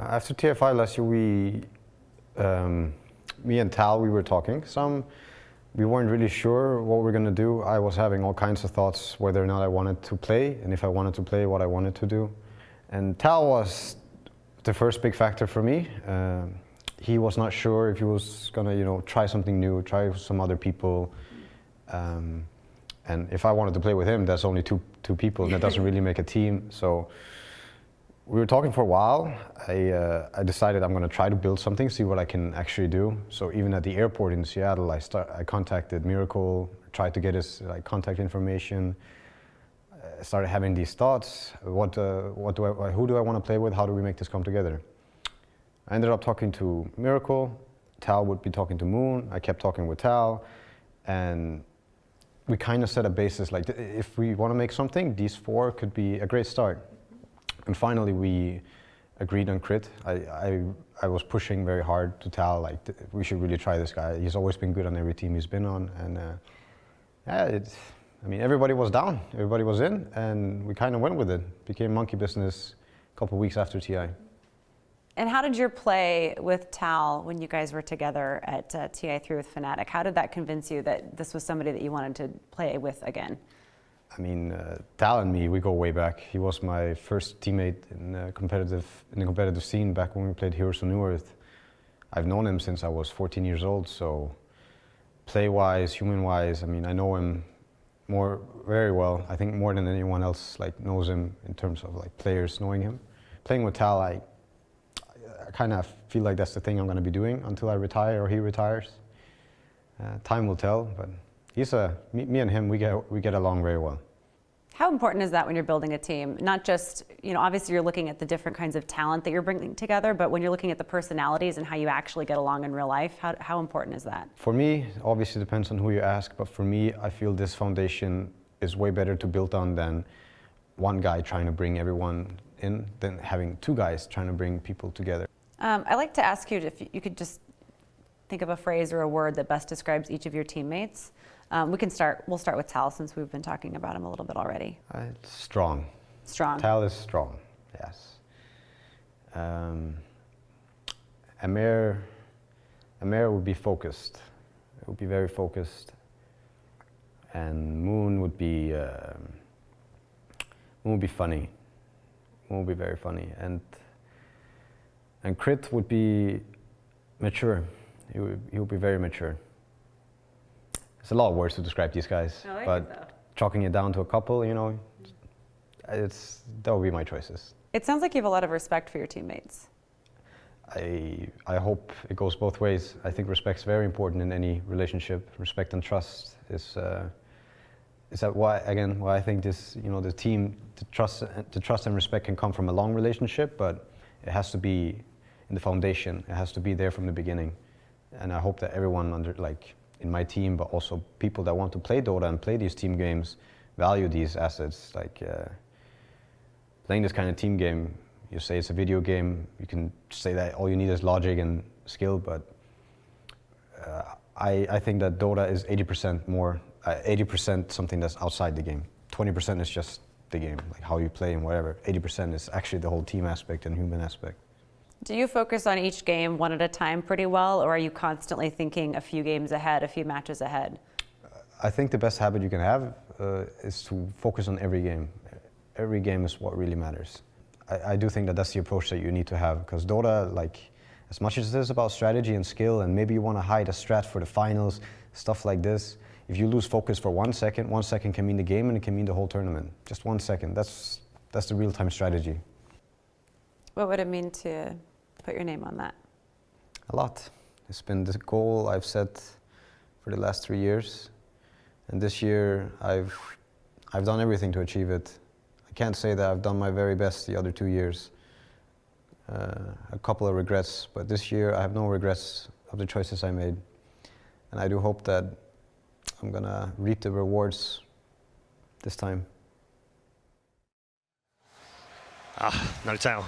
After TI5 last year, me and Tal, we were talking some. We weren't really sure what we were going to do. I was having all kinds of thoughts whether or not I wanted to play, and if I wanted to play, what I wanted to do. And Tal was the first big factor for me. He was not sure if he was going to, try something new, try some other people. And if I wanted to play with him, that's only two people, and that doesn't really make a team. So we were talking for a while. I decided I'm going to try to build something, see what I can actually do. So even at the airport in Seattle, I contacted Miracle, tried to get his contact information. Started having these thoughts. Who do I want to play with? How do we make this come together? I ended up talking to Miracle. Tal would be talking to Moon. I kept talking with Tal, and we kind of set a basis, like if we want to make something, these four could be a great start. And finally we agreed on Crit. I was pushing very hard to Tal, like we should really try this guy. He's always been good on every team he's been on, and everybody was down, everybody was in, and we kind of went with it. Became monkey business a couple of weeks after TI. And how did your play with Tal when you guys were together at TI3 with Fnatic? How did that convince you that this was somebody that you wanted to play with again? I mean, Tal and me, we go way back. He was my first teammate in the competitive scene back when we played Heroes of New Earth. I've known him since I was 14 years old, so play-wise, human-wise, I mean, I know him very well. I think more than anyone else knows him in terms of players knowing him. Playing with Tal, I kind of feel like that's the thing I'm going to be doing until I retire or he retires. Time will tell, but me and him, we get along very well. How important is that when you're building a team? Not just, obviously you're looking at the different kinds of talent that you're bringing together, but when you're looking at the personalities and how you actually get along in real life, how important is that? For me, obviously depends on who you ask, but for me, I feel this foundation is way better to build on than one guy trying to bring everyone in than having two guys trying to bring people together. I'd like to ask you if you could just think of a phrase or a word that best describes each of your teammates. We'll start with Tal since we've been talking about him a little bit already. Strong. Strong. Tal is strong, yes. Amir would be focused. It would be very focused. And Moon would be funny. Moon would be very funny. And Crit would be mature. He would be very mature. It's a lot of words to describe these guys, but chalking it down to a couple, that would be my choices. It sounds like you have a lot of respect for your teammates. I hope it goes both ways. I think respect's very important in any relationship. Respect and trust is why I think this, the team, the trust and respect can come from a long relationship, but it has to be in the foundation. It has to be there from the beginning. And I hope that everyone in my team, but also people that want to play Dota and play these team games, value these assets. Playing this kind of team game, you say it's a video game, you can say that all you need is logic and skill, but I think that Dota is 80% something that's outside the game. 20% is just the game, how you play and whatever. 80% is actually the whole team aspect and human aspect. Do you focus on each game one at a time pretty well, or are you constantly thinking a few games ahead, a few matches ahead? I think the best habit you can have is to focus on every game. Every game is what really matters. I do think that that's the approach that you need to have, because Dota, as much as it is about strategy and skill, and maybe you want to hide a strat for the finals, stuff like this, if you lose focus for 1 second, 1 second can mean the game and it can mean the whole tournament. Just 1 second, that's the real-time strategy. What would it mean to put your name on that? A lot. It's been the goal I've set for the last 3 years. And this year, I've done everything to achieve it. I can't say that I've done my very best the other 2 years. A couple of regrets, but this year I have no regrets of the choices I made. And I do hope that I'm gonna reap the rewards this time. Notail.